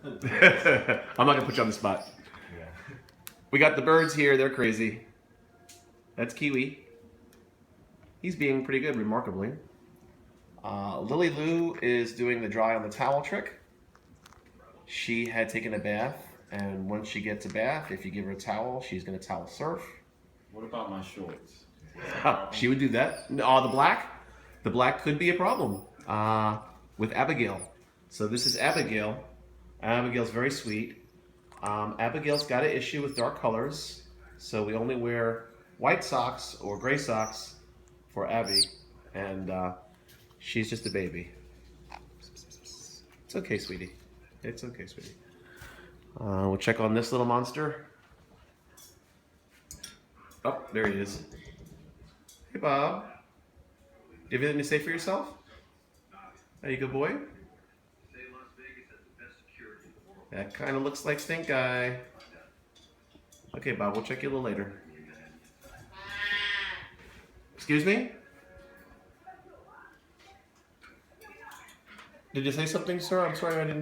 I'm not gonna put you on the spot. Yeah. We got the birds here. They're crazy. That's Kiwi. He's being pretty good, remarkably. Lily Lou is doing the dry on the towel trick. She had taken a bath, and once she gets a bath, if you give her a towel, she's gonna towel surf. What about my shorts? She would do that. The black? The black could be a problem with Abigail. So this is Abigail. Abigail's very sweet. Abigail's got an issue with dark colors, so we only wear white socks or gray socks for Abby, and she's just a baby. It's okay, sweetie. It's okay, sweetie. We'll check on this little monster. Oh, there he is. Hey, Bob. You have anything to say for yourself? Are you a good boy? That kind of looks like Stink Guy. Okay, Bob, we'll check you a little later. Excuse me? Did you say something, sir? I'm sorry I didn't